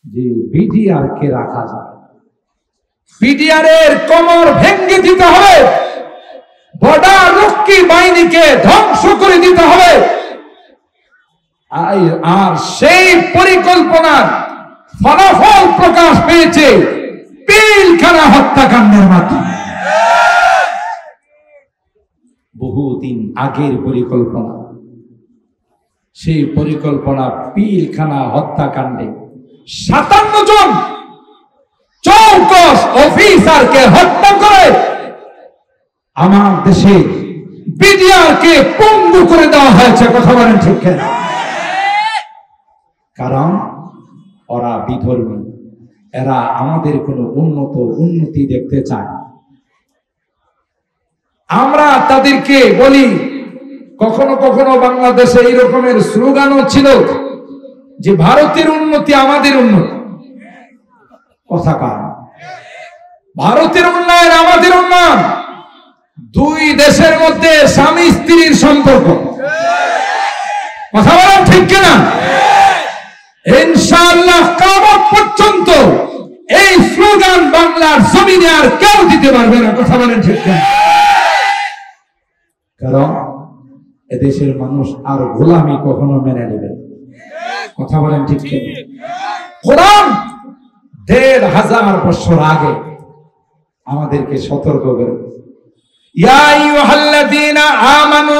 যে বিডিআর কে রাখা যায়, বিডিআর এর কোমর ভেঙে দিতে হবে, বর্ডার রক্ষী বাহিনীকে ধ্বংস করে দিতে হবে। আর সেই পরিকল্পনার ফলাফল প্রকাশ পেয়েছে পিলখানা হত্যাকাণ্ডের মাধ্যমে। বহুদিন আগের পরিকল্পনা, সেই পরিকল্পনা পিলখানা হত্যাকাণ্ডে 57 জন চৌকস অফিসারকে হত্যা করে আমার দেশে বিডিআরকে পঙ্গু করে দেওয়া হয়েছে। কথা বলেন ঠিক কিনা? কারণ ওরা বিধর্মী, এরা আমাদের কোনো উন্নতি দেখতে চায়। আমরা তাদেরকে বলি, কখনো কখনো বাংলাদেশে এই রকমের স্লোগানও ছিল যে ভারতের উন্নতি আমাদের উন্নতি। কথা কার? ভারতের উন্নয়ন আমাদের উন্নয়ন। দুই দেশের মধ্যে স্বামী স্ত্রীর সম্পর্ক। কথা বলেন ঠিক কিনা? ইনশাআল্লাহ কিয়ামত পর্যন্ত এই স্লোগান বাংলার জমিনে আর কেউ দিতে পারবে না। কথা বলেন ঠিক কিনা? কারণ এদেশের মানুষ আর গোলামি কখনো মেনে নেবে। কথা বলেন ঠিক কিনা? কোরআন 1500 বছর আগে আমাদেরকে সতর্ক করে, ইয়া আইয়ুহাল্লাযীনা আমানু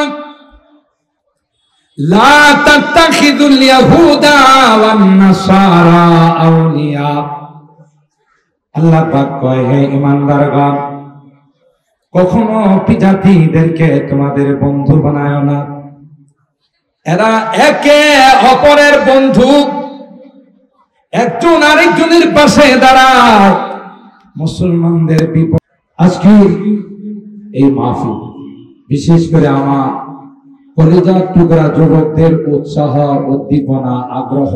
লা তাত্তাখিযুল ইয়াহুদা ওয়ান নাসারা আউলিয়া। আল্লাহ পাক কয়, হে ঈমানদারগণ, কখনো জাতিদেরকে তোমাদের বন্ধু বানায় না। এরা একে অপরের বন্ধু, একজন আরেকজনের পাশে দাঁড়ায় মুসলমানদের বিপদ। আজকে এই মাহফিল বিশেষ করে আমার কলেজার টুকরা যুবকদের উৎসাহ, উদ্দীপনা, আগ্রহ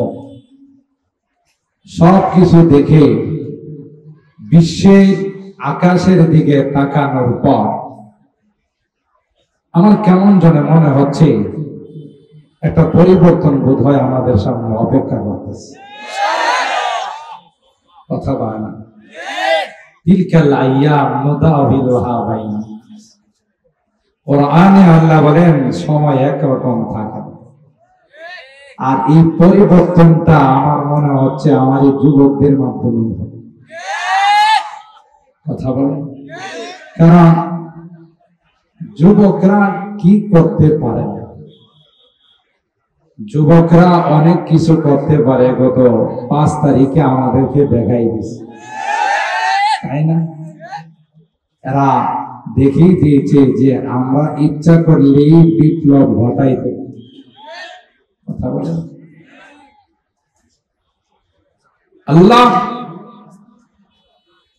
সবকিছু দেখে বিশ্বের আকাশের দিকে তাকানোর পর আমার কেমন যেন মনে হচ্ছে একটা পরিবর্তন বোধ হয় আমাদের সামনে অপেক্ষা করতেছে। কথা বলে না? তিলকাল আইয়াম নুদাউলুহা বাইনা। কোরআনে আল্লাহ বলেন সময় একরকম থাকে না। আর এই পরিবর্তনটা আমার মনে হচ্ছে আমার এই যুবকদের মাধ্যমে হবে। কথা বলেন? কারণ যুবকরা কি করতে পারে না, যুবকরা অনেক কিছু করতে পারে। গত 5 তারিখে আমাদেরকে দেখাই দিয়েছে, তাই না? এরা দেখিয়ে দিয়েছে যে আমরা ইচ্ছা করলেই বিপ্লব ঘটাইতে। কথা বলেন? আল্লাহ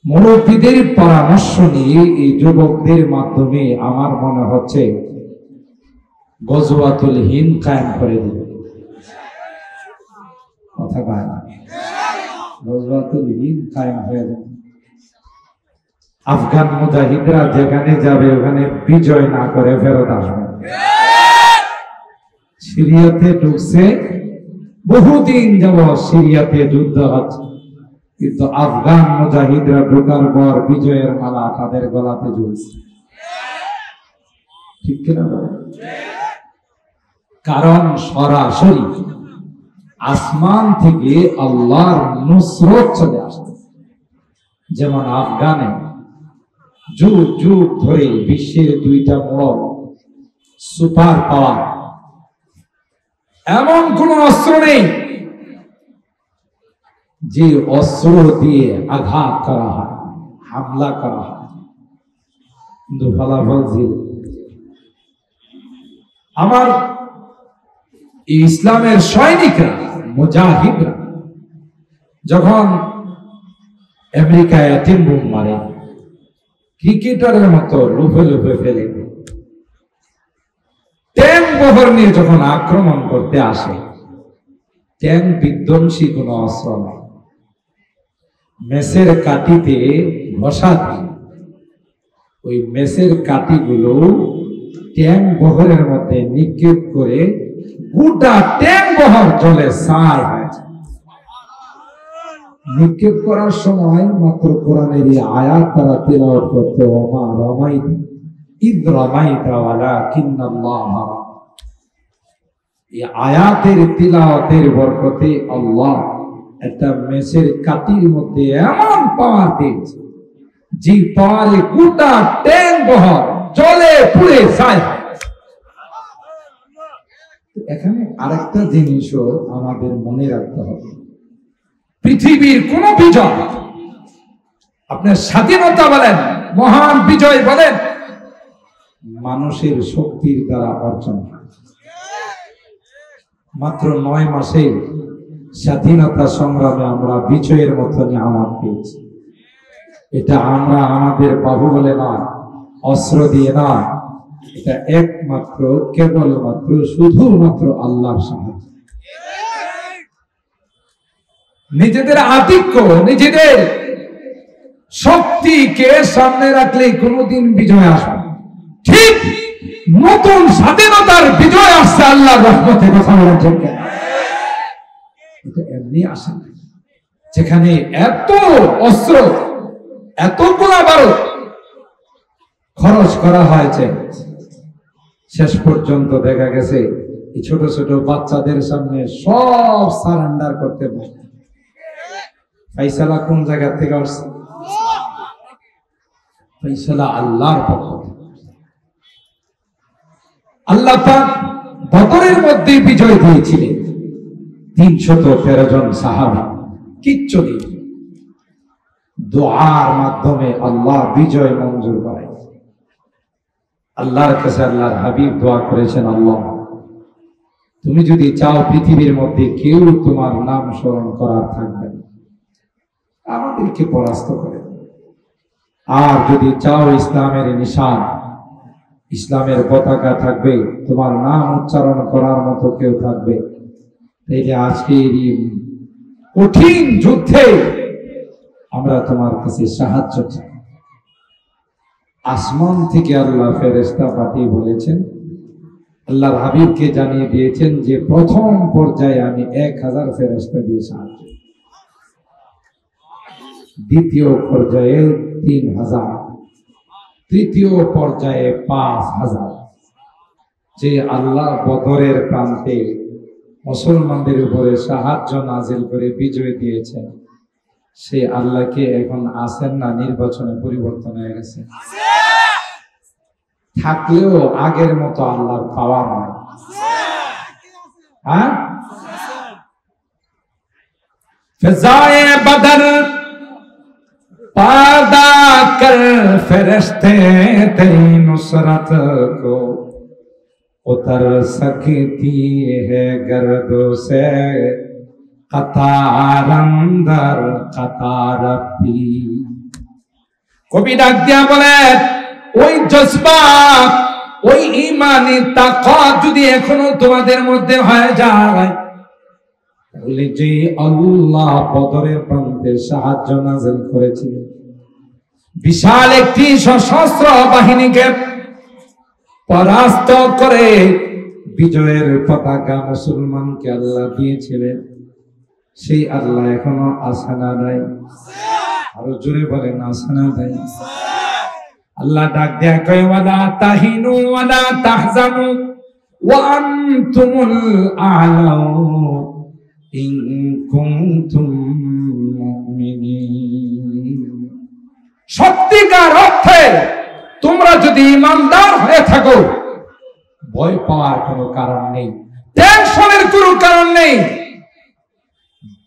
মুরব্বীদের পরামর্শ নিয়ে এই যুবকদের মাধ্যমে আমার মনে হচ্ছে গজওয়াতুল হিন্দ কায়েম করে দিবে। কথা বলেন? গজওয়াতুল হিন্দ কায়েম হয়ে যাবে। আফগান মুজাহিদরা যেখানে যাবে ওখানে বিজয় না করে ফেরত আসবে। সিরিয়াতে ঢুকছে, বহুদিন যাবত সিরিয়াতে যুদ্ধ হচ্ছে, কিন্তু আফগান মুজাহিদরা ঢোকার পর বিজয়ের মালা তাদের গলাতে ঝুলছে। ঠিক কিনা? কারণ সরাসরি আসমান থেকে আল্লাহর নুসরত চলে আসছে। যেমন আফগানে যুগ যুগ ধরে বিশ্বের 2টা বড় সুপার পাওয়ার, এমন কোন অস্ত্র নেই যে অস্ত্র দিয়ে আঘাত করা হয়, হামলা করা হয়, কিন্তু ফলাফল ছিল। আমার ইসলামের সৈনিকরা, মুজাহিদরা যখন আমেরিকায় অ্যাটম বোম মারে, ক্রিকেটারের মতো লুফে লুফে ফেলে, ট্যাঙ্ক বহর নিয়ে যখন আক্রমণ করতে আসে, ট্যাঙ্ক বিধ্বংসী কোন অস্ত্র নয়, মেসের কাঠিতে ঘষা দিয়ে ওই মেসের কাঠিগুলো ট্যাঙ্ক বহরের মধ্যে নিক্ষেপ করে গোটা ট্যাঙ্ক বহর জলে ছাই হয়ে যায়। নিক্ষেপ করার সময় মাত্র কোরআনের এই আয়াত তারা তেলাওয়াত করতে, ওমা রামাইতা ইদ রামাইতা ওয়ালাকিন্নাল্লাহ রামা। এই আয়াতের তিলাওয়াতের বরকতে আল্লাহ একটা মেসের কাঠির মধ্যে এমন পাওয়ার দিয়েছে যে পাওয়ারে গোটা ট্যাঙ্ক বহর জলে পুড়ে যায়। এখানে আরেকটা জিনিসও আমাদের মনে রাখতে হবে, পৃথিবীর কোন বিজয়, আপনার স্বাধীনতা বলেন, মহান বিজয় বলেন, মানুষের শক্তির দ্বারা অর্জন হয়। মাত্র 9 মাসে স্বাধীনতা সংগ্রামে আমরা বিজয়ের মতো নিয়ামত পেয়েছি। এটা আমরা আমাদের বাহুবলে না, অস্ত্র দিয়ে না, এটা একমাত্র কেবলমাত্র শুধুমাত্র আল্লাহর সাহায্য। নিজেদের আধিক্য, নিজেদের শক্তিকে সামনে রাখলে কোনোদিন বিজয় আসবে। ঠিক নতুন স্বাধীনতার বিজয় আসছে আল্লাহর রহমতে, কথা বলেন ঠিক না? এটা এমনি আসে না, যেখানে এত অস্ত্র, এত গোলা বারুদ খরচ করা হয়েছে, শেষ পর্যন্ত দেখা গেছে এই ছোট ছোট বাচ্চাদের সামনে সব সারেন্ডার করতে পারে। ফাইসালা কোন জায়গা থেকে আসছে? ফাইসালা আল্লাহর পক্ষ থেকে। আল্লাহ পাক বদরের মধ্যে বিজয় দিয়েছিলেন 313 জন সাহাবী, কিচ্ছু নেই, দোয়ার মাধ্যমে আল্লাহ বিজয় মঞ্জুর করেন। আল্লাহর কাছে আল্লাহর হাবিব দোয়া করেছেন, আল্লাহ তুমি যদি চাও পৃথিবীর মধ্যে কেউ তোমার নাম স্মরণ করার থাকবে না, আমাদেরকে পরাস্ত করে। আর যদি চাও ইসলামের নিশান, ইসলামের পতাকা থাকবে, তোমার নাম উচ্চারণ করার মতো কেউ থাকবে, তাইলে আজকে এই কঠিন যুদ্ধে আমরা তোমার কাছে সাহায্য চাই। আসমান থেকে আল্লাহ ফেরেশতা পাঠিয়ে বলেছেন, আল্লাহর হাবিবকে জানিয়ে দিয়েছেন যে প্রথম পর্যায়ে আমি 1000 ফেরেশতা দিয়ে সাহায্য, দ্বিতীয় পর্যায়ে 3000, তৃতীয় পর্যায়ে 5000। যে আল্লাহ বদরের প্রান্তে মুসলমানদের উপরে সাহায্য নাজিল করে বিজয় দিয়েছেন, সে আল্লাহকে এখন আসেন না, নির্বাচনে পরিবর্তন হয়ে গেছে। থাকলেও আগের মতো আল্লাহর পাওয়ার নাই। হ্যাঁ, ফিজায়ে বদর पैदा कर फरिश्ते तेरी नुसरत को उतर सकती है गर्दों से कतार अंदर कतार भी। কবি ডাক দিয়া বলে, ওই জজবা, ওই ঈমানি তাকওয়া যদি এখনো তোমাদের মধ্যে হয়ে যায়, তাহলে যে আল্লাহ বদরের প্রান্তে সাহায্য নাযিল করেছিলেন, বিশাল একটি সশস্ত্র বাহিনীকে পরাস্ত করে বিজয়ের পতাকা মুসলমানকে আল্লাহ দিয়েছিলেন, সেই আল্লাহ এখনো আছে না নাই? আরো জোরে বলেন, আছে না নাই? আল্লাহ ডাক দেয়া কয়, ওয়ালা তাহিনু ওয়ালা তাহজানু ওয়া আনতুমুল আ'লাউন ইন কুনতুম মুমিনিন। সত্যিকার অর্থে তোমরা যদি ঈমানদার হয়ে থাকো, ভয় পাওয়ার কোনো কারণ নেই, টেনশনের কোনো কারণ নেই,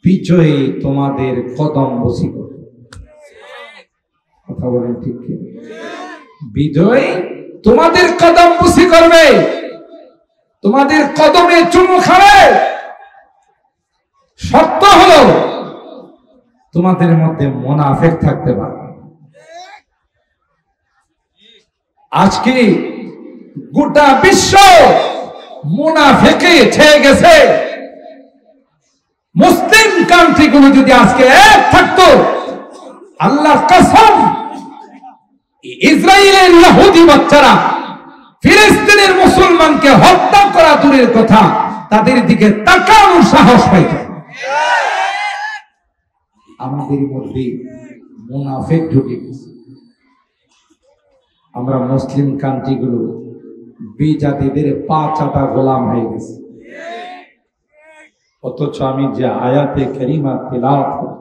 বিজয় তোমাদের কদম বসি করবে। কথা বলেন ঠিক কি? বিজয় তোমাদের কদম বসি করবে, তোমাদের কদমে চুমু খাবে। সত্য হলো তোমাদের মধ্যে মুনাফিক থাকতে পারে। আজকে গোটা বিশ্ব মুনাফিকে ছেয়ে গেছে। মুসলিম কান্ট্রিগুলো যদি আজকে এক থাকতো, আল্লাহর কসম, ইসরায়েলের ইহুদি বাচ্চারা ফিলিস্তিনের মুসলমানকে হত্যা করা দূরের কথা, তাদের দিকে তাকানোর সাহস পাইত। আমাদের মধ্যে মুনাফিক ঢুকে গেছে। আমরা মুসলিম কান্ট্রিগুলো বিজাতিদের পা চাটা গোলাম হয়ে গেছে। অথচ আমি যে আয়াতে কারিমা তিলাওয়াত করি,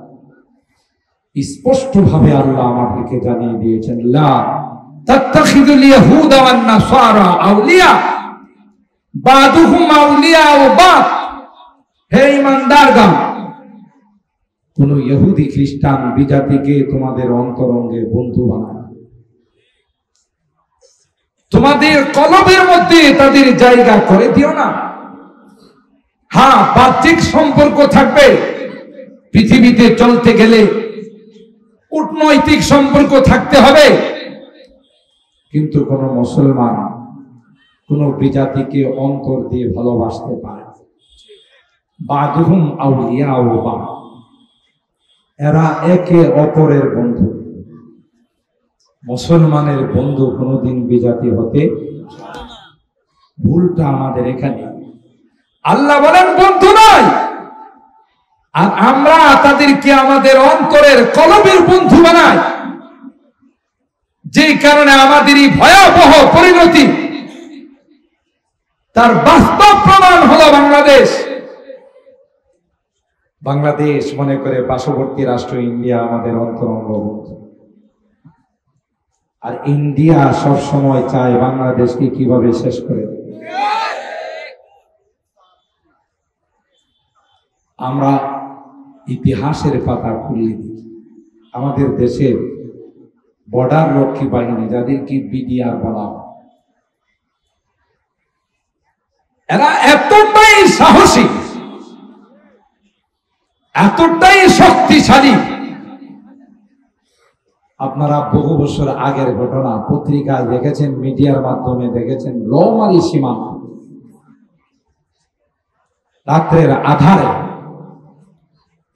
স্পষ্ট ভাবে আল্লাহ আমাদেরকে জানিয়ে দিয়েছেন, লা তাত্তাখিযুল ইয়াহুদা ওয়ান নাসারা আউলিয়া বাদুহুম আউলিয়া ওয়া বাদ। হে ঈমানদারগণ, কোন ইহুদি খ্রিস্টান বিজাতিকে তোমাদের অন্তরঙ্গে বন্ধু বানায়, তোমাদের কলবের মধ্যে তাদের জায়গা করে দিও না। হ্যাঁ, বাহ্যিক সম্পর্ক থাকবে, পৃথিবীতে চলতে গেলে কূটনৈতিক সম্পর্ক থাকতে হবে, কিন্তু কোন মুসলমান কোন বিজাতিকে অন্তর দিয়ে ভালোবাসতে পারে। বাদুহুম আউলিয়া ওয়া বাদ, এরা একে অপরের বন্ধু। মুসলমানের বন্ধু কোনদিন বিজাতি হতে, ভুলটা আমাদের এখানে। আল্লাহ বলেন বন্ধু নয়, আর আমরা তাদেরকে আমাদের অন্তরের কলবের বন্ধু বানাই। যে কারণে আমাদেরই ভয়াবহ পরিণতি, তার বাস্তব প্রমাণ হলো বাংলাদেশ। বাংলাদেশ মনে করে পার্শ্ববর্তী রাষ্ট্র ইন্ডিয়া আমাদের অন্তরঙ্গ বন্ধু, আর ইন্ডিয়া সব সময় চায় বাংলাদেশকে কিভাবে শেষ করে দেবে। আমরা ইতিহাসের পাতা খুলে দিই, আমাদের দেশের বর্ডার রক্ষী বাহিনী, যাদেরকে বিডিআর বলা হয়, এরা এতটাই সাহসী, এতটাই শক্তিশালী। আপনারা বহু বছর আগের ঘটনা পত্রিকায় দেখেছেন, মিডিয়ার মাধ্যমে দেখেছেন, রৌমারী সীমান্ত রাত্রের আধারে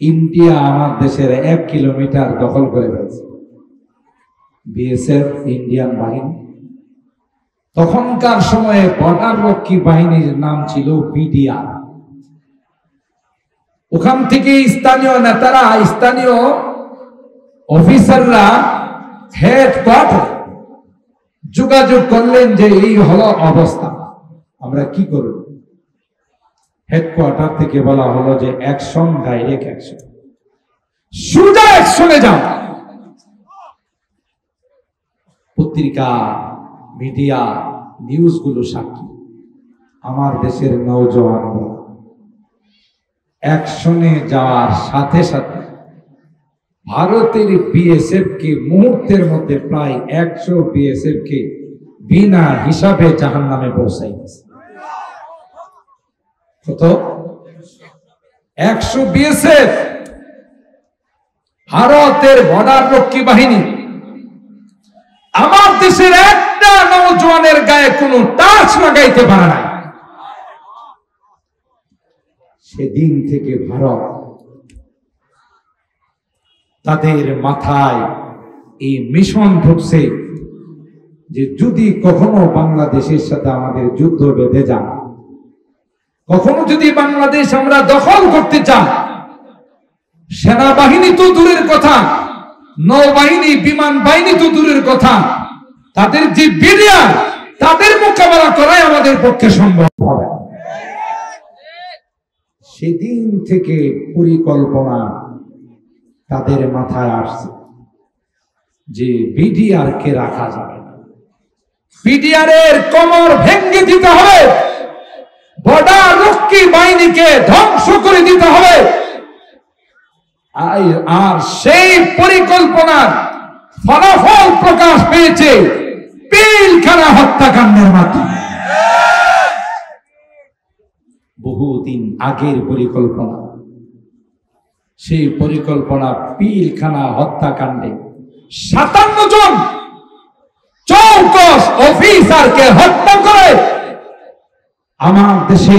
ইন্ডিয়া আমার দেশের 1 কিলোমিটার দখল করে ফেলছে। বিএসএফ, ইন্ডিয়ান বাহিনী, তখনকার সময়ে বর্ডার রক্ষী বাহিনীর নাম ছিল বিডিআর। ওখান থেকে স্থানীয় নেতারা, স্থানীয় অফিসাররা হেডকোয়ার্টার যোগাযোগ করলেন যে এই হলো অবস্থা, আমরা কি করব। হেডকোয়ার্টার থেকে বলা হলো যে অ্যাকশন, ডাইরেক্ট অ্যাকশন, সোজা অ্যাকশনে যাও। পত্রিকা, মিডিয়া, নিউজগুলো সাক্ষী, আমার দেশের নওজওয়ানরা অ্যাকশনে যাওয়ার সাথে সাথে ভারতের বিএসএফ কে মুহূর্তের মধ্যে প্রায় 100 বিএসএফ কে বিনা হিসাবে জাহান্নামে পৌঁছাই দিয়েছে। কত? 100 বিএসএফ, ভারতের বর্ডার রক্ষী বাহিনী। আমার দেশের একটা নওজওয়ানের গায়ে কোনো টাচ লাগাইতে পারে না। সেদিন থেকে ভারত তাদের মাথায় এই মিশন ঢুকছে যে যদি কখনো বাংলাদেশের সাথে আমাদের যুদ্ধ বেঁধে যায়, কখনো যদি বাংলাদেশ আমরা দখল করতে চাই, সেনাবাহিনী তো দূরের কথা, নৌবাহিনী, বিমান বাহিনী তো দূরের কথা, তাদের যে বিডিআর, তাদের মোকাবেলা করাই আমাদের পক্ষে সম্ভব হবে। সেদিন থেকে পরিকল্পনা তাদের মাথায় আসছে যে বিডিআর কে রাখা যাবে না, বিডিআর এর কোমর ভেঙে দিতে হবে, বর্ডার রক্ষী বাহিনীকে ধ্বংস করে দিতে হবে। আর সেই পরিকল্পনার ফলাফল প্রকাশ পেয়েছে পিলখানা হত্যাকাণ্ডের মাধ্যমে। বহুদিন আগের পরিকল্পনা, সেই পরিকল্পনা পিলখানা হত্যাকাণ্ডে 57 জন চৌকস অফিসারকে হত্যা করে আমার দেশে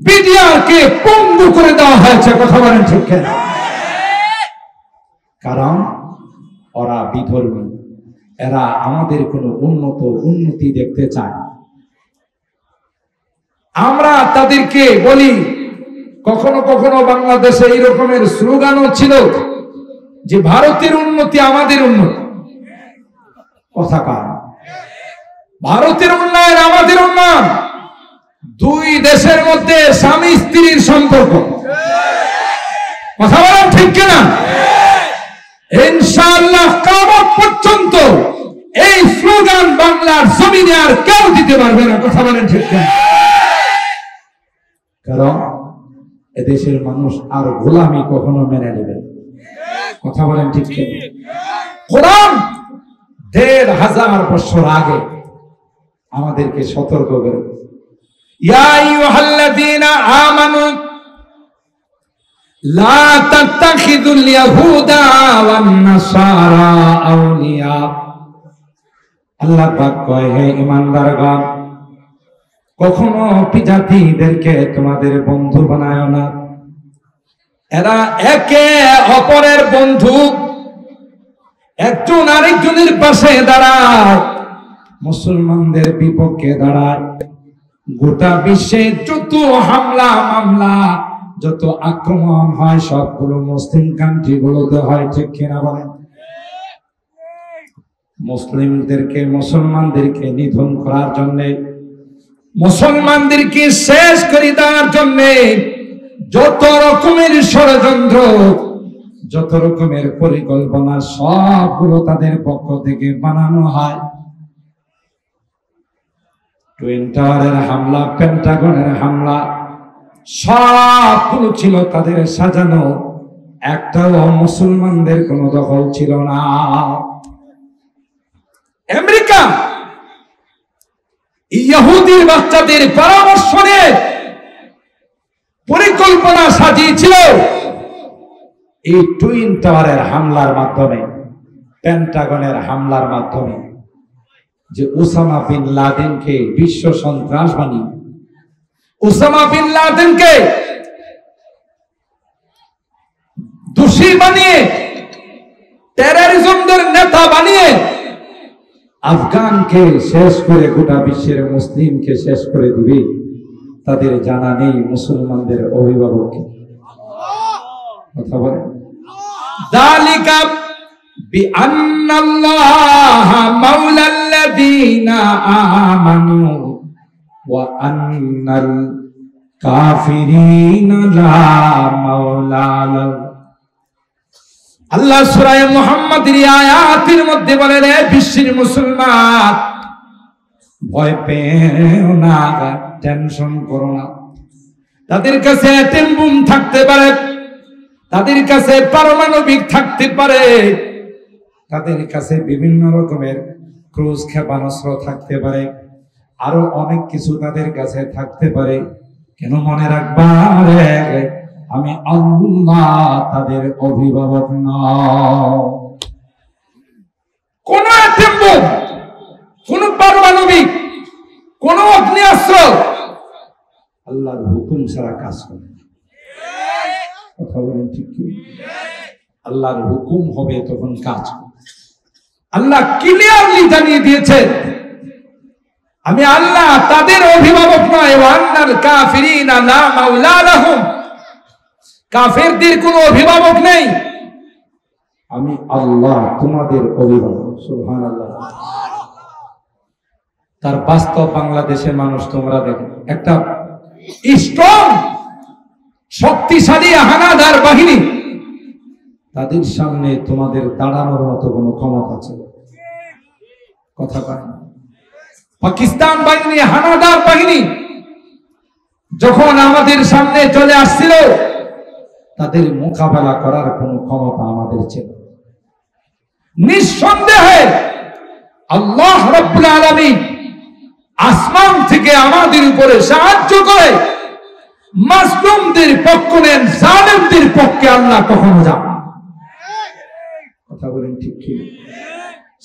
বিডিআর কে পঙ্গু করে দেওয়া হয়েছে। কথা বলেন ঠিক কিনা? কারণ ওরা বিধর্মী, এরা আমাদের কোনো উন্নতি দেখতে চায়। আমরা তাদেরকে বলি, কখনো কখনো বাংলাদেশে এই রকমের স্লোগানও ছিল যে ভারতের উন্নতি আমাদের উন্নতি। কথা কার? ভারতের উন্নয়ন আমাদের উন্নয়ন। দুই দেশের মধ্যে স্বামী স্ত্রীর সম্পর্ক। কথা বলেন ঠিক কিনা? ইনশাআল্লাহ কিয়ামত পর্যন্ত এই স্লোগান বাংলার জমিনে আর কেউ দিতে পারবে না। কথা বলেন ঠিক কিনা? কারণ এদেশের মানুষ আর গোলামি কখনো মেনে নেবে না। কথা বলেন ঠিক কিনা? কোরআন ১৫০০ বছর আগে আমাদেরকে সতর্ক করে, ইয়া আইয়ুহাল্লাযীনা আমানু লা তাত্তাখিযুল ইয়াহুদা ওয়ান নাসারা আউলিয়া। আল্লাহ পাক কয়, হে ঈমানদারগণ, কখনো বিজাতিদেরকে তোমাদের বন্ধু বানায় না। এরা একে অপরের বন্ধু, একজন আরেকজনের পাশে দাঁড়ায়, মুসলমানদের বিপক্ষে দাঁড়ায়। গোটা বিশ্বে যত হামলা মামলা, যত আক্রমণ হয় সবগুলো মুসলিম কান্ট্রি গুলোতে হয়। ঠিক কিনা বলেন? মুসলিমদেরকে মুসলমানদেরকে নিধন করার জন্য, মুসলমানদেরকে শেষ করে দেওয়ার জন্য যত রকমের ষড়যন্ত্র, যত রকমের পরিকল্পনা, সবগুলো তাদের পক্ষ থেকে বানানো হয়। টুইন টাওয়ারের হামলা, পেন্টাগনের হামলা, সবগুলো ছিল তাদের সাজানো। একটাও মুসলমানদের কোনো দখল ছিল না। আমেরিকা ইহুদির বাচ্চাদের পরামর্শ নিয়ে পরিকল্পনা সাজিয়েছিল এই টুইন টাওয়ারের হামলার মাধ্যমে, পেন্টাগনের হামলার মাধ্যমে, যে ওসামা বিন লাদেনকে বিশ্ব সন্ত্রাস বানিয়ে, ওসামা বিন লাদেনকে দোষী বানিয়ে, টেররিজমদের নেতা বানিয়ে আফগানকে শেষ করে গোটা বিশ্বের মুসলিমকে শেষ করে দিবে। তাদের জানা নেই মুসলমানদের অভিভাবক। কথা বলে, যালিকা বিআন্নাল্লাহা মাওলাল্লাযীনা আমানু ওয়া আন্নাল কাফিরিনা লা মাওলা লাহুম। আল্লাহ সূরা মুহাম্মাদের আয়াতের মধ্যে বলেন, হে বিশ্বের মুসলমান, ভয় পেও না, টেনশন করো না। তাদের কাছে অ্যাটম বোম থাকতে পারে, তাদের কাছে পারমাণবিক থাকতে পারে, তাদের কাছে বিভিন্ন রকমের ক্রুজ ক্ষেপণাস্ত্র থাকতে পারে, আরো অনেক কিছু তাদের কাছে থাকতে পারে। কেন মনে রাখবা, আমি আল্লাহ তাদের অভিভাবক নয়। কোন অ্যাটম বোম, কোন পারমাণবিক, কোন অগ্নিয়াস্ত্র আল্লাহর হুকুম ছাড়া কাজ করে না। কথা বলেন ঠিক কি? আল্লাহর হুকুম হবে তখন কাজ হবে। আল্লাহ ক্লিয়ারলি জানিয়ে দিয়েছেন, আমি আল্লাহ তাদের অভিভাবক নয়। ওয়া আন্নাল কাফিরিনা লা মাওলা লাহুম, কাফেরদের কোনো অভিভাবক নেই, আমি আল্লাহ তোমাদের অভিভাবক। সুবহানাল্লাহ। তার বাস্তব বাংলাদেশের মানুষ তোমরা দেখো, একটা স্ট্রং শক্তিশালী হানাদার বাহিনী, তাদের সামনে তোমাদের দাঁড়ানোর মতো কোনো ক্ষমতা ছিল? কথা কয় না। পাকিস্তান বাহিনী, হানাদার বাহিনী যখন আমাদের সামনে চলে আসছিল, তাদের মোকাবেলা করার কোনো ক্ষমতা আমাদের ছিল? নিঃসন্দেহে আল্লাহ রাব্বুল আলামিন আসমান থেকে আমাদের উপরে সাহায্য করে মাজলুমদের পক্ষ নেন, জালেমদের পক্ষে আল্লাহ কখনো যান। কথা বলেন ঠিক কি?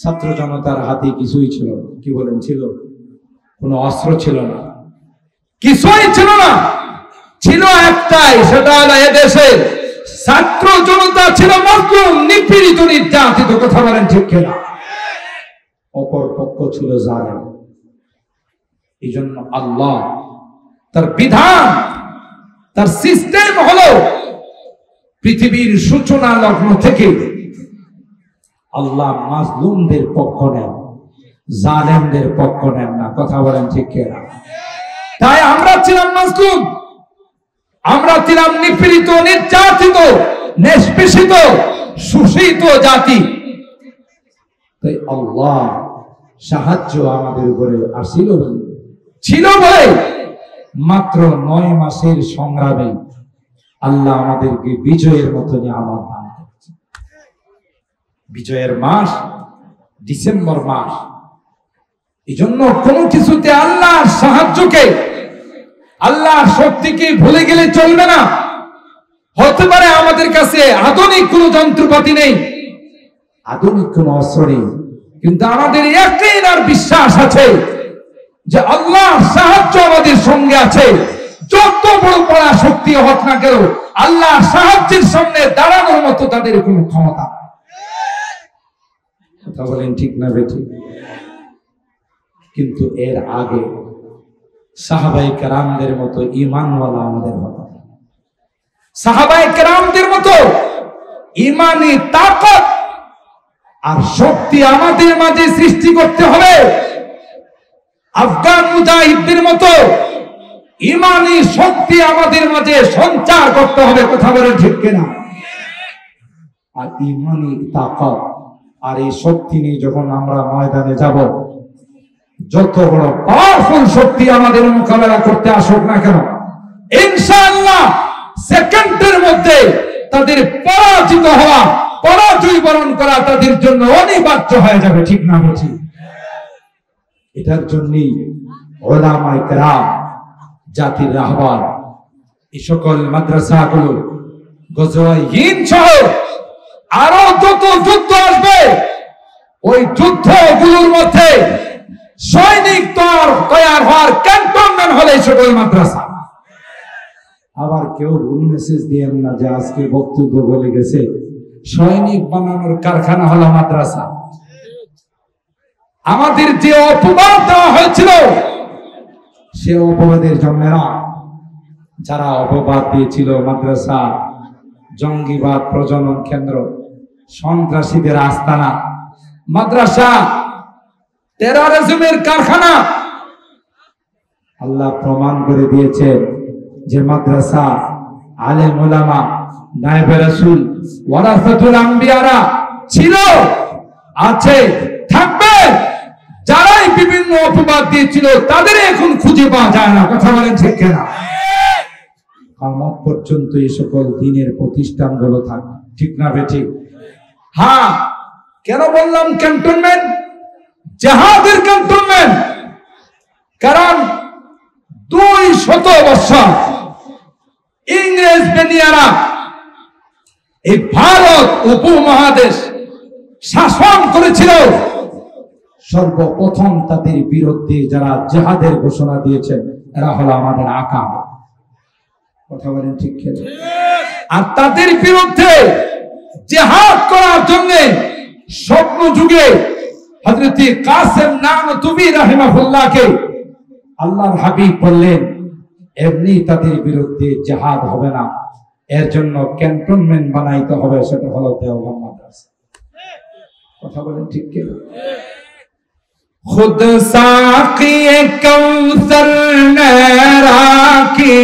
ছাত্র জনতার হাতে কিছুই ছিল না। কি বলেন? ছিল? কোনো অস্ত্র ছিল না, কিছুই ছিল না। ছিল একটাই, সেটা হলো এদেশে ছাত্র জনতা ছিল মাজলুম, নিপীড়িত, নির্যাতিত। কথা বলেন ঠিক কিনা? অপর পক্ষ ছিল জালেম। এই জন্য আল্লাহ তার বিধান, তার সিস্টেম হলো পৃথিবীর সূচনা লগ্ন থেকে আল্লাহ মাজলুমদের পক্ষ নেন, জালেমদের পক্ষ নেন না। কথা বলেন ঠিক কিনা? তাই আমরা ছিলাম মাজলুম, আমরা ছিলাম নিপীড়িত, নির্যাতিত, নিষ্পেষিত, শোষিত জাতি। তাই আল্লাহ সাহায্য আমাদের উপরে আসিল ছিল বলে মাত্র 9 মাসের সংগ্রামে আল্লাহ আমাদেরকে বিজয়ের মতো নিয়ামত দান করেছে। বিজয়ের মাস ডিসেম্বর মাস। এই জন্য কোনো কিছুতে আল্লাহর সাহায্যকে, আল্লাহর শক্তিকে ভুলে গেলে চলবে না। হতে পারে আমাদের কাছে আধুনিক কোনো যন্ত্রপাতি নেই, আধুনিক কোনো অস্ত্র নেই, কিন্তু আমাদের ইয়াকিন আর বিশ্বাস আছে যে আল্লাহর সাহায্য আমাদের সঙ্গে আছে। যত বড় পড়া শক্তি হোক না কেন, আল্লাহর সাহায্যের সামনে দাঁড়ানোর মতো তাদের কোনো ক্ষমতা। কথা বলেন ঠিক না বেঠিক? কিন্তু এর আগে সাহাবায়ে কেরামদের মতো ঈমানওয়ালা আমাদের হতে হবে। সাহাবায়ে কেরামদের মতো ঈমানি তাকত আর শক্তি আমাদের মাঝে সৃষ্টি করতে হবে। আফগান মুজাহিদদের মতো ঈমানি শক্তি আমাদের মাঝে সঞ্চার করতে হবে। কথা বলেন ঠিক কিনা? আর ঈমানি তাকত আর এই শক্তি নিয়ে যখন আমরা ময়দানে যাব, যত বড় পাওয়ারফুল শক্তি আমাদের মোকাবেলা করতে আসুক না কেন, ইনশাআল্লাহ সেকেন্ডের মধ্যে তাদের পরাজিত হওয়া, পরাজয় বরণ করা তাদের জন্য অনিবার্য হয়ে যাবে। ঠিক না বলছি? এটার জন্যই উলামায়ে কেরাম, জাতির রাহবার, এই সকল মাদ্রাসাগুলো, গজওয়ায়ে হিন্দ সহ আরো যত যুদ্ধ আসবে, ওই যুদ্ধগুলোর মধ্যে সৈনিক তৈরি হওয়ার ক্যান্টনমেন্ট হলে সকল মাদ্রাসা। আবার কেউ ভুল মেসেজ দিয়েন না যে আজকে বক্তব্য বলে গেছে সৈনিক বানানোর কারখানা হলো মাদ্রাসা। আমাদের যে অপবাদ দেওয়া হয়েছিল, সে অপবাদের জন্য না। যারা অপবাদ দিয়েছিল মাদ্রাসা জঙ্গিবাদ প্রজনন কেন্দ্র, সন্ত্রাসীদের আস্তানা, মাদ্রাসা টেররিজমের কারখানা, আল্লাহ প্রমাণ করে দিয়েছে যে মাদ্রাসা আলেম ওলামা, নায়েবে রাসূল, ওয়ারাসাতুল আম্বিয়ারা ছিল, আছে, থাকবে। যারাই বিভিন্ন অপবাদ দিয়েছিল তাদের এখন খুঁজে পাওয়া যায় না। কথা বলেন ঠিক কিনা? কিয়ামত পর্যন্ত এই সকল দ্বীনের প্রতিষ্ঠানগুলো থাকবে। ঠিক না বেঠিক? হ্যাঁ, কেন বললাম ক্যান্টনমেন্ট? জিহাদের ক্যান্টনমেন্ট। কারণ 200 বছর ইংরেজ বেনিয়ারা এই ভারত উপমহাদেশ শাসন করেছিল। সর্বপ্রথম তাদের বিরুদ্ধে যারা জিহাদের ঘোষণা দিয়েছেন এরা হলো আমাদের আকা। কথা বলেন ঠিক কিনা? আর তাদের বিরুদ্ধে জিহাদ করার জন্য স্বপ্ন যুগে হযরত কাসেম নানতুবি রাহিমাহুল্লাহকে আল্লাহর হাবিব বললেন, এমনি তাদের বিরুদ্ধে জিহাদ হবে না, এর জন্য ক্যান্টনমেন্ট বানাইতে হবে, সেটা হলো দেওবন্দ মাদ্রাসা। কথা বলেন ঠিক কিনা? खुद साक़ी कौसर नहरा की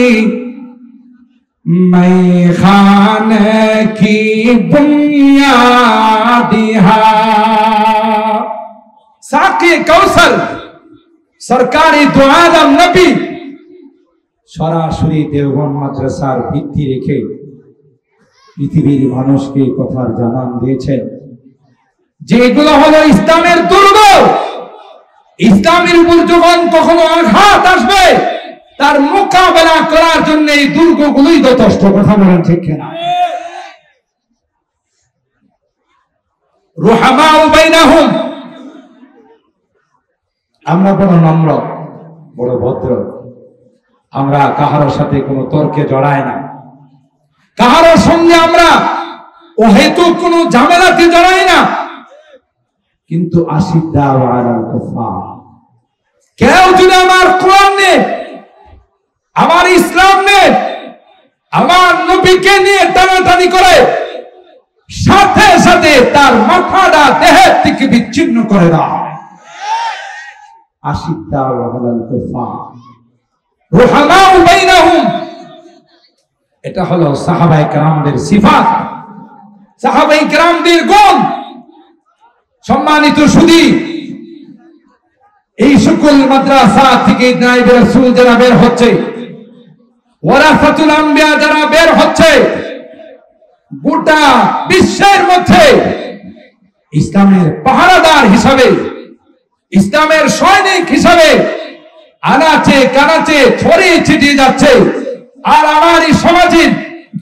मैं खाने की बुनियादी साक़ी कौसर सरकारी दो आलम नबी সরাসরি দেওবন্দ মাদ্রাসার ভিত্তি রেখে পৃথিবীর মানুষকে কথার জানান দিয়েছেন যে এগুলো হলো ইসলামের দুর্গ। ইসলামের উপর যখন কখনো আঘাত আসবে তার মোকাবেলা করার জন্য এই দুর্গগুলোই যথেষ্ট। কথা বলেন ঠিক কিনা? রুহামাউ বাইনাহুম, আমরা বড় নম্র, বড় ভদ্র, আমরা কাহার সাথে কোনো তর্কে জড়াই না, কাহার সঙ্গে আমরা অহেতুক কোনো ঝামেলাতে জড়াই না। কিন্তু আশিদ্দাউ আলাল কুফার, কেউ যদি আমার কোরআন নিয়ে, আমার ইসলাম নিয়ে, আমার নবীকে নিয়ে টানাটানি করে, সাথে সাথে তার মাথাটা দেহের থেকে বিচ্ছিন্ন করে দেয়। আশিদ্দাউ আলাল কুফার রুহামাউ বাইনাহুম, এটা হলো সাহাবায়ে কেরামদের সিফাত, সাহাবায়ে কেরামদের গুণ। সম্মানিত সুধী, এই সকল মাদ্রাসা থেকে নায়েবে রাসূল যারা বের হচ্ছে, ওয়ারাসাতুল আম্বিয়া যারা বের হচ্ছে, গোটা বিশ্বের মধ্যে ইসলামের পাহারাদার হিসাবে, ইসলামের সৈনিক হিসাবে আনাচে কানাচে ছড়িয়ে ছিটিয়ে যাচ্ছে। আর আমার এই সমাজের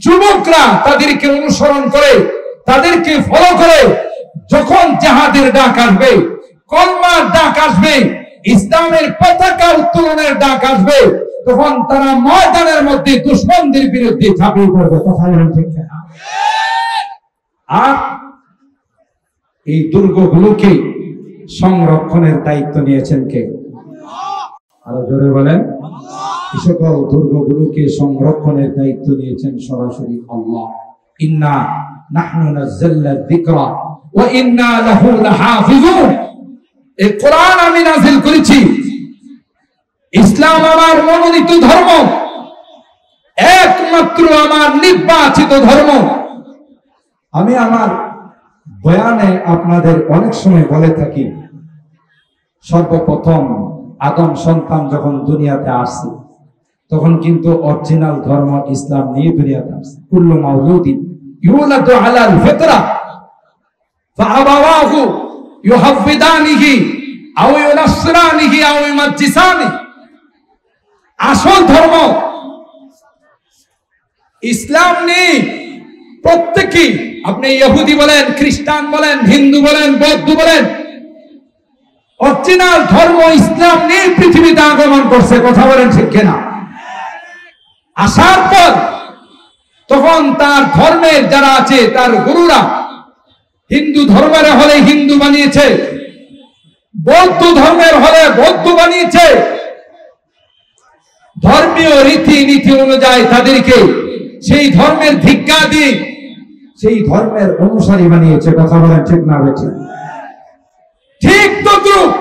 যুবকরা তাদেরকে অনুসরণ করে, তাদেরকে ফলো করে, যখন জিহাদের ডাক আসবে, কলমার ডাক আসবে, ইসলামের পতাকা উত্তোলনের ডাক আসবে, তখন তারা ময়দানের মধ্যে দুশমনদের বিরুদ্ধে ঝাঁপিয়ে পড়বে। কথা বলেন ঠিক না? আর এই দুর্গগুলোকে সংরক্ষণের দায়িত্ব নিয়েছেন কে? আরো জোরে বলেন। এই সকল দুর্গগুলোকে সংরক্ষণের দায়িত্ব নিয়েছেন সরাসরি আল্লাহ। ইন্না নাহনু নাযালনা যিকরা ওয়া ইন্না লাহু লাহাফিজুন। এই কোরআন আমি নাযিল করেছি, ইসলাম আমার মনোনীত ধর্ম, একমাত্র আমার নির্বাচিত ধর্ম। আমি আমার বয়ানে আপনাদের অনেক সময় বলে থাকি, সর্বপ্রথম আদম সন্তান যখন দুনিয়াতে আসছে, তখন কিন্তু অরিজিনাল ধর্ম ইসলাম নিয়ে দুনিয়াতে আসছে। কুল্লু মাউলুদিন ইউলাদু আলাল ফিতরা ফাআবাওয়াহু ইউহাফিদানিহি আও ইউনাসরানিহি আও ইউমাজ্জিসানিহি। আসল ধর্ম ইসলাম নেই। প্রত্যেকই, আপনি ইহুদি বলেন, খ্রিস্টান বলেন, হিন্দু বলেন, বৌদ্ধ বলেন, অরিজিনাল ধর্ম ইসলাম নেই পৃথিবীতে আগমন করছে। কথা বলেন ঠিক কিনা? আসার পর তখন তার ধর্মের যারা আছে, তার গুরুরা হিন্দু ধর্মের হলে হিন্দু বানিয়েছে, বৌদ্ধ ধর্মের হলে বৌদ্ধ বানিয়েছে। ধর্মীয় রীতি নীতি অনুযায়ী তাদেরকে সেই ধর্মের ধিক্কা দিয়ে সেই ধর্মের অনুসারী বানিয়েছে। কথা বলেন ঠিক না? ঠিক তদ্রুপ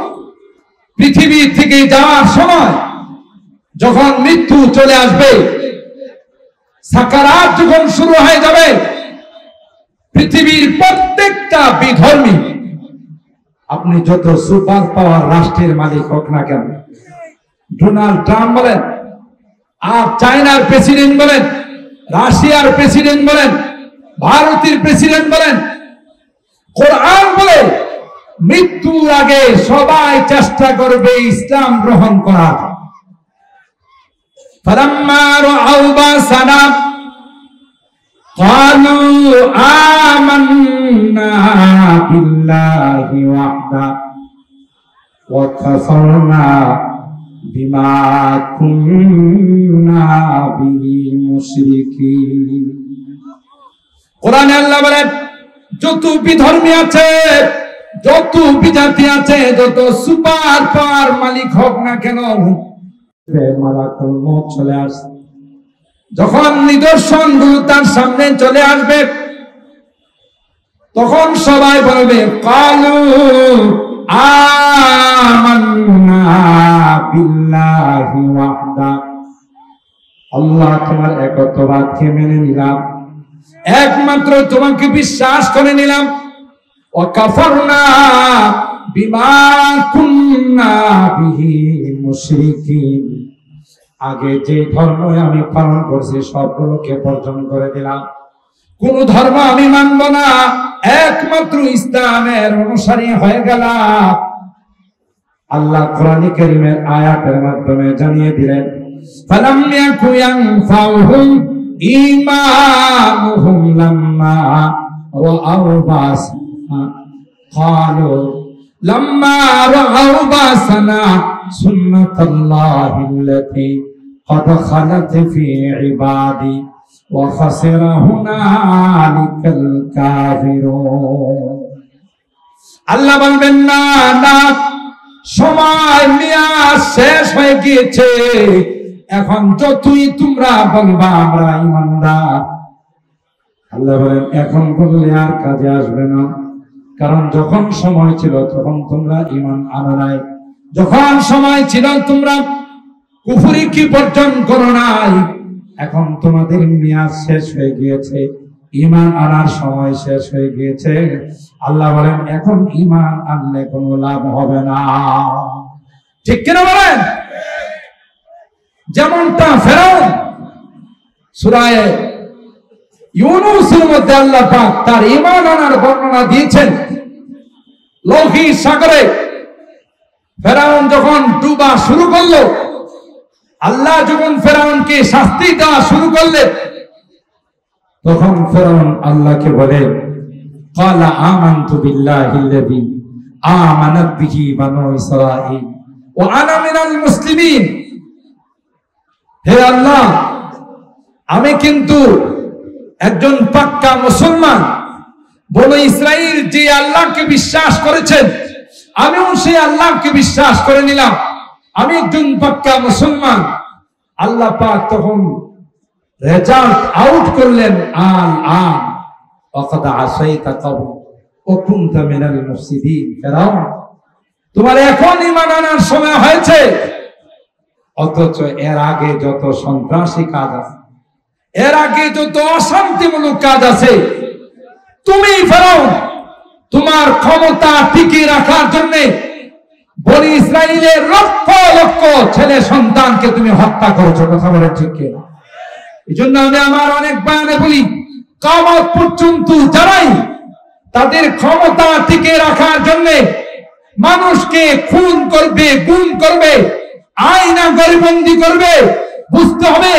পৃথিবী থেকে যাওয়ার সময় যখন মৃত্যু চলে আসবে, সাকারাত যখন শুরু হয়ে যাবে, পৃথিবীর প্রত্যেকটা বিধর্মী, আপনি যত সুপার পাওয়ার রাষ্ট্রের মালিক হোক না কেন, ডোনাল্ড ট্রাম্প বলেন, আর চায়নার প্রেসিডেন্ট বলেন, রাশিয়ার প্রেসিডেন্ট বলেন, ভারতের প্রেসিডেন্ট বলেন, কোরআন বলে মৃত্যুর আগে সবাই চেষ্টা করবে ইসলাম গ্রহণ করার। ফালাম্মা রাআউ বাসানা ক্বালু আমান্না বিল্লাহি ওয়াহদা ওয়া কাফারনা বিমা কুননা বিহি মুশরিকিন। কোরআনে আল্লাহ বলেন, যত বিধর্মী আছে, যত বিজাতি আছে, যত সুপার পাওয়ার মালিক হোক না কেন, মালাকুল মউত চলে আসে। যখন নিদর্শন গুলো তার সামনে চলে আসবে, তখন সবাই বলবে ক্বালু আমান্না বিল্লাহি ওয়াহদা, আল্লাহ তোমার একত্ববাদকে মেনে নিলাম, একমাত্র তোমাকে বিশ্বাস করে নিলাম। ওয়া কাফারনা বিমা কুননা বিহি মুশরিকিন, আগে যে ধর্ম আমি পালন করছি সবগুলোকে বর্জন করে দিলাম, কোন ধর্ম আমি মানব না, একমাত্র ইসলামের অনুসারী হয়ে গেলাম। আল্লাহ কোরআন কারীমের আয়াতের মাধ্যমে জানিয়ে দিলেন, ফালাম ইয়াকু ইয়ানফাউহুম ঈমানুহুম লাম্মা রাআউ বাসনা ক্বালু লাম্মা রাআউ বাসনা সুন্নাতাল্লাহিল্লাতী قد خلت في عبادي وخسر هنالك الكافرون। আল্লাহ বলবেন, না না, সময় মেয়াদ শেষ হয়ে গিয়েছে, এখন যতই তোমরা বলবা আমরা ঈমানদার, আল্লাহ বলেন এখন বললে আর কাজে আসবে না, কারণ যখন সময় ছিল তখন তোমরা ঈমান আনো নাই, যখন সময় ছিল তোমরা কুফরি কি বর্জন করো নাই, এখন তোমাদের মেয়াদ শেষ হয়ে গিয়েছে, ঈমান আনার সময় শেষ হয়ে গিয়েছে। আল্লাহ বলেন এখন ঈমান আনলে কোনো লাভ হবে না। ঠিক কিনা বলেন? যেমনটা ফেরাউন সূরা ইউনূসের মধ্যে আল্লাহ পাক তার ঈমান আনার বর্ণনা দিয়েছেন। লোহিত সাগরে ফেরাউন যখন ডুবা শুরু করলো, আল্লাহ যখন ফেরাউনকে শাস্তি দেওয়া শুরু করলেন, তখন ফেরাউন আল্লাহকে বলে ক্বালা আমানতু বিল্লাহিল্লাযী আমানাত বিহি বানু ইসরাঈল ওয়া আনা মিনাল মুসলিমিন। হে আল্লাহ, আমি কিন্তু একজন পাক্কা মুসলমান, বনু ইসরাইল যে আল্লাহকে বিশ্বাস করেছেন আমিও সেই আল্লাহকে বিশ্বাস করে নিলাম, আমি একজন পাক্কা মুসলমান। আল্লাহ পাক তখন রেজাল্ট আউট করলেন, আল আন ওয়াকাদ আসাইতা ক্বাবল ওয়া কুনতা মিনাল মুফসিদিন। ফেরাউন, তোমার এখন ঈমান আনার সময় হয়েছে, অথচ এর আগে যত সন্ত্রাসী কাজ আছে, এর আগে যত অশান্তিমূলক কাজ আছে, তুমি ফেরাউন তোমার ক্ষমতা টিকিয়ে রাখার জন্য বনি ইসরাইলের লক্ষ লক্ষ ছেলে সন্তানকে তুমি হত্যা করেছো। কথা বলেন ঠিক কিনা? এই জন্য আমি আমার অনেক বয়ানে বলি, কিয়ামত পর্যন্ত যারাই তাদের ক্ষমতা টিকিয়ে রাখার জন্য মানুষকে খুন করবে, গুম করবে, আয়না গরিবন্দি করবে, বুঝতে হবে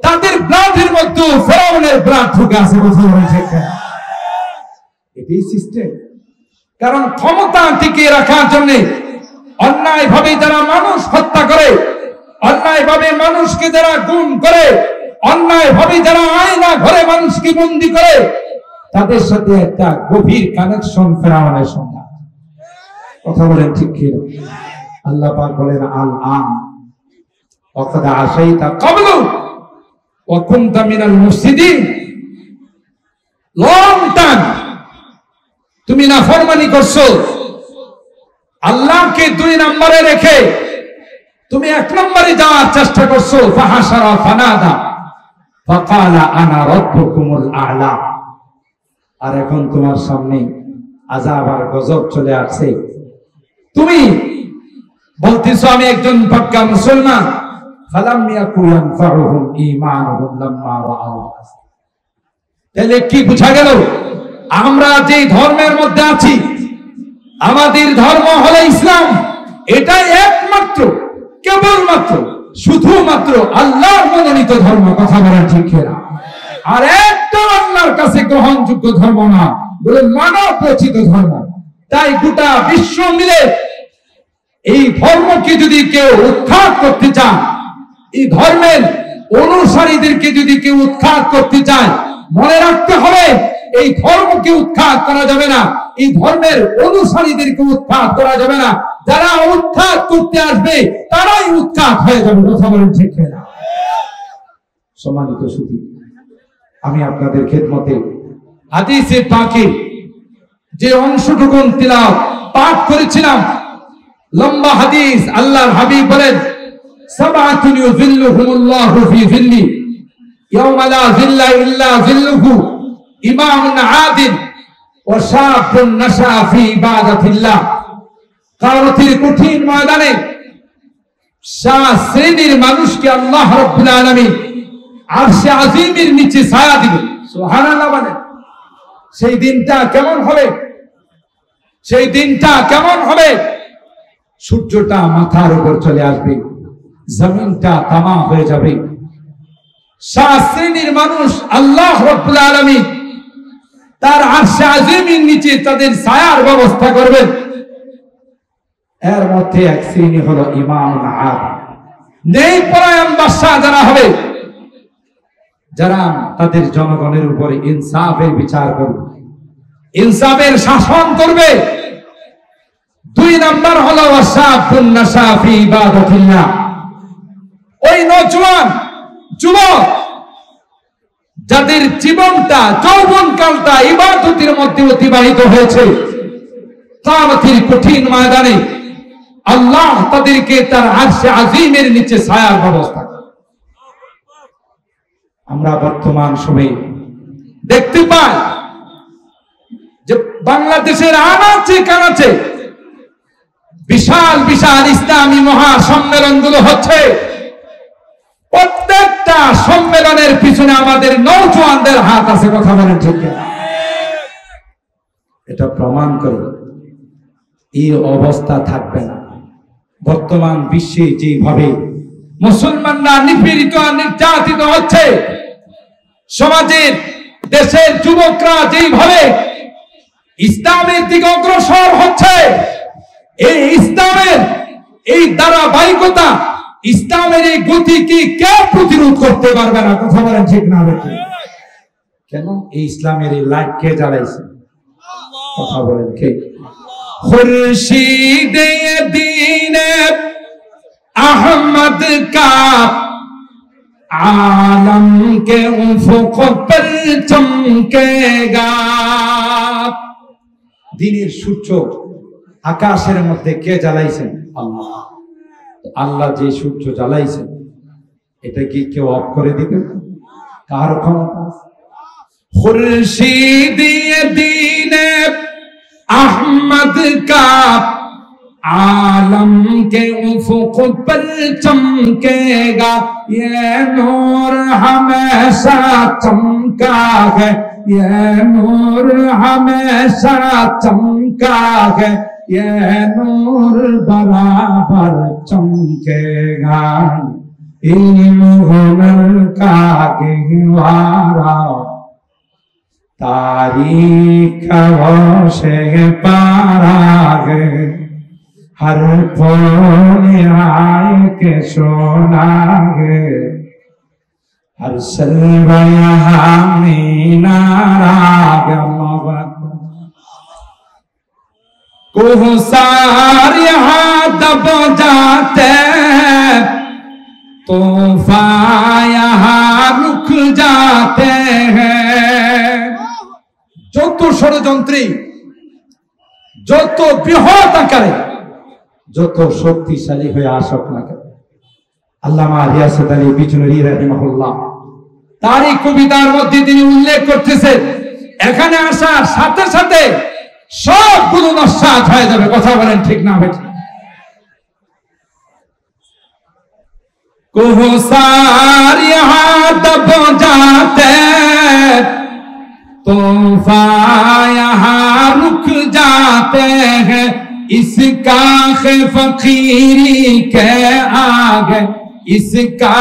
তাদের ব্লাডের মধ্যে ফেরাউনের ব্লাড ঢুকে আছে। কথা বলেন ঠিক কিনা? এটাই সিস্টেম। কারণ ক্ষমতা টিকিয়ে রাখার জন্য অন্যায় ভাবে যারা মানুষ হত্যা করে, অন্যায় ভাবে মানুষকে যারা গুম করে, অন্যায় ভাবে যারা আয়না ঘরে মানুষকে বন্দী করে, তাদের সাথে একটা গভীর কানেকশন ফেরাউনের সঙ্গে। কথা বলেন ঠিক কিনা? আল্লাহ পাক বলেন আল আন ওয়াকাদ আসাইতা ক্বাবলু ওয়া কুনতা মিনাল মুফসিদিন। লং টাইম তুমি নাফরমানি করছো, আল্লাহকে 2 নম্বরে রেখে তুমি 1 নম্বরে যাওয়ার চেষ্টা করছো। ফাহাশারা ফানাদা ফাকালা আনা রাব্বুকুমুল আ'লা। আর এখন তোমার সামনে আযাব আর গজব চলে আসছে, তুমি বলতেছো আমি একজন পাক্কা মুসলমান। ফালাম ইয়াকুন ইয়ানফাউহুম ঈমানুহুম লাম্মা রাআউ। তাহলে কি বুঝা গেল? আমরা যে ধর্মের মধ্যে আছি, আমাদের ধর্ম হলো ইসলাম, এটাই একমাত্র, কেবলমাত্র, শুধুমাত্র আল্লাহর মনোনীত ধর্ম। কথা বলেন ঠিক কিনা? আর একটা আল্লাহর কাছে গ্রহণযোগ্য ধর্ম না, বলে মানব রচিত ধর্ম। তাই গোটা বিশ্ব মিলে এই ধর্মকে যদি কেউ উৎখাত করতে চায়, এই ধর্মের অনুসারীদেরকে যদি কেউ উৎখাত করতে চায়, মনে রাখতে হবে এই ধর্মকে উৎখাত করা যাবে না, এই ধর্মের অনুসারীদেরকে উৎখাত করা যাবে না। যারা উৎখাত করতে আসবে তারাই উৎখাত হয়ে যাবে। কথা বলেন ঠিক কিনা? সম্মানিত সুধী, আমি আপনাদের খেদমতে হাদিসে পাকে যে অংশটুকু তিলাওয়াত পাঠ করেছিলাম, লম্বা হাদিস। আল্লাহর হাবিব বলেন সাবআতুন ইউযিল্লুহুমুল্লাহু ফি যিল্লি ইয়াওমা লা যিল্লা ইল্লা যিল্লুহু ইমামুন আদিল ওয়া শাবুন নাশা ফি ইবাদাতিল্লাহ। কিয়ামতের কঠিন ময়দানে 7 শ্রেণীর মানুষকে আল্লাহ রাব্বুল আলামিন আরশে আজিমের নিচে ছায়া দিবেন। সুবহানাল্লাহ বলেন। সেই দিনটা কেমন হবে? সেই দিনটা কেমন হবে? সূর্যটা মাথার উপর চলে আসবে, জমিনটা তামা হয়ে যাবে। 7 শ্রেণীর মানুষ আল্লাহ রাব্বুল আলামিন তার আরশে আজিমের নিচে তাদের ছায়ার ব্যবস্থা করবেন। এর মধ্যে এক শ্রেণী হলো ইমাম আদিল, নেই পরায়ণ বাদশা যারা হবে, যারা তাদের জনগণের উপরে ইনসাফের বিচার করবে, ইনসাফের শাসন করবে। 2 নাম্বার হলো ওয়াশাবুন নাশা ফি ইবাদাতিল্লাহ। ওই নওজোয়ান যুবক যাদের জীবনটা যৌবনকালটা ইবাদতের মধ্যে অতিবাহিত হয়েছে, কিয়ামতের কঠিন ময়দানে আল্লাহ তাদেরকে তার আরশে আজিমের নিচে ছায়ার ব্যবস্থা করে। আমরা বর্তমান সময়ে দেখতে পাই যে বাংলাদেশের আনাচে কানাচে বিশাল বিশাল ইসলামী মহাসম্মেলনগুলো হচ্ছে। প্রত্যেকটা সম্মেলনের পিছনে আমাদের নওজোয়ানদের হাত আছে, কথা বলেন ঠিক কিনা? এটা প্রমাণ করে এই অবস্থা থাকবে না। বর্তমান বিশ্বে যেভাবে মুসলমানরা নিপীড়িত আর নির্যাতিত হচ্ছে, সমাজের দেশের যুবকরা যেভাবে ইসলামের দিকে অগ্রসর হচ্ছে, এই ইসলামের এই ধারাবাহিকতা, ইসলামের এই গতিকে কেউ প্রতিরোধ করতে পারবে না, কথা বলেন ঠিক না? কেন? এই ইসলামের এই লাইট কে জ্বালাইছে? কথা বলেন কে? खुर्शीद दीन अहमद का आलम के उफुक पर चमकेगा। দিনের সূর্য আকাশের মধ্যে কে জ্বালাইছেন? আল্লাহ। আল্লাহ যে সূর্য জ্বালাইছেন, এটা কি কেউ অফ করে দিবে? কার ক্ষমতা? খুরশিদ দীন अहमद का आलम के उफुक पर चमकेगा, ये नूर हमेशा चमका है, ये नूर हमेशा चमका है, ये नूर बराबर चमकेगा। इल्म हुनर का गहवारा तारीख से पारा है, हर फोन आए के सोना है, हर सलवा यहाँ मीनारा है। कोहसार यहाँ दब जाते, तूफान यहाँ रुक जाते हैं। যত ষড়যন্ত্রী, যত বৃহৎ আকারে, যত শক্তিশালী হয়ে আসুক না কেন, আল্লামা রিয়াসাত আলী বিজনূরী রাহিমাহুল্লাহ তার এই কবিতার মধ্যে তিনি উল্লেখ করতেছেন, এখানে আসার সাথে সাথে সবগুলো নস্যাৎ হয়ে যাবে, কথা বলেন ঠিক না? ভাই, কোহসার ইহা দব যাতে, तूफान यहाँ रुक जाते हैं, इसका फकीरी के आगे, इसका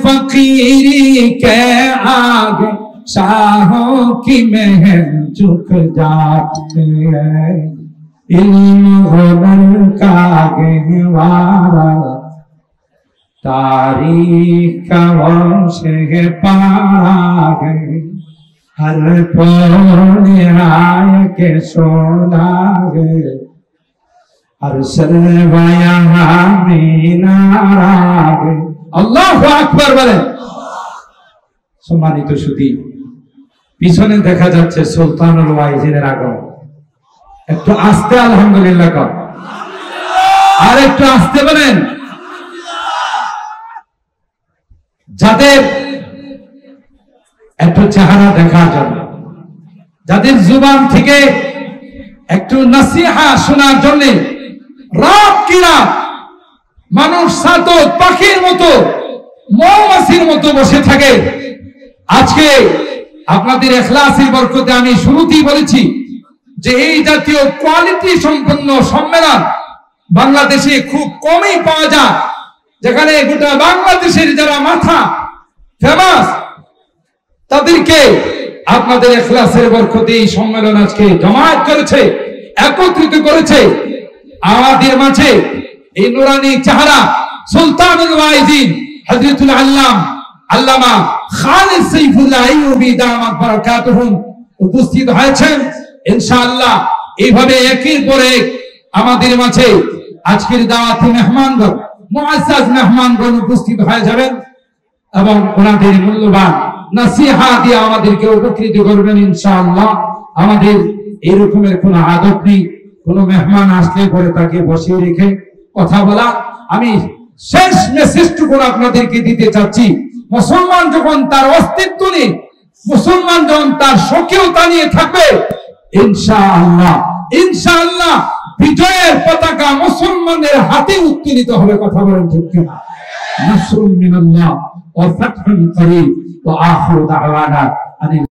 फकीरी के आगे शाहों की महल झुक जाती है। इल्म हुनर का गहवारा तारीख से पारा है, हर फोन आए के सोना है, हर सरवा यहाँ मीनारा है। আল্লাহু আকবার বলেন। সম্মানিত সুধী, পিছনে দেখা যাচ্ছে সুলতানুল ওয়াইজিনের আগমন। একটু আস্তে আলহামদুলিল্লাহ কর, আর একটু আস্তে বলেন। যাদের একটু চেহারা দেখার জন্য, যাদের জুবান থেকে একটু নসিহা শোনার জন্য রাত কি রাত মানুষ সাতক পাখির মতো, মৌমাছির মতো বসে থাকে, আজকে আপনাদের ইখলাসের বরকতে আমি শুরুতেই বলেছি যে এই জাতীয় কোয়ালিটি সম্পন্ন সম্মেলন বাংলাদেশে খুব কমই পাওয়া যায়, যেখানে গোটা বাংলাদেশের যারা মাথা ফেমাস তাদেরকে আপনাদের ইখলাসের বরকতে এই সম্মেলন আজকে জমায়েত করেছে, একত্রিত করেছে। আমাদের মাঝে এই নুরানি চেহারা সুলতানুল ওয়াইজিন হযরতুল আল্লামা খালিদ সাইফুল্লাহ আইয়ুবী দামাত বারাকাতুহু উপস্থিত হয়েছেন। ইনশাআল্লাহ এইভাবে একের পর এক আমাদের মাঝে আজকের দাওয়াতি মেহমানগণ, মুআজ্জাজ মেহমানগণ উপস্থিত হয়ে যাবেন এবং ওনাদের মূল্যবান নসিহা দিয়ে আমাদেরকে উপকৃত করবেন ইনশাআল্লাহ। আমাদের এই রকমের কোনো আদত নেই, কোনো মেহমান আসলে পরে তাকে বসিয়ে রেখে কথা বলা। আমি শেষ মেসেজটুকু আপনাদেরকে দিতে চাচ্ছি, মুসলমান যখন তার অস্তিত্ব নিয়ে, মুসলমান যখন তার স্বকীয়তা নিয়ে থাকবে, ইনশাআল্লাহ ইনশাআল্লাহ বিজয়ের পতাকা মুসলমানদের হাতে উত্তোলিত হবে। কথা বলেন ঠিক কিনা? নাসরুম মিনাল্লাহ ওয়া ফাতহুন করিম ওয়া আখিরু দাওয়ানা।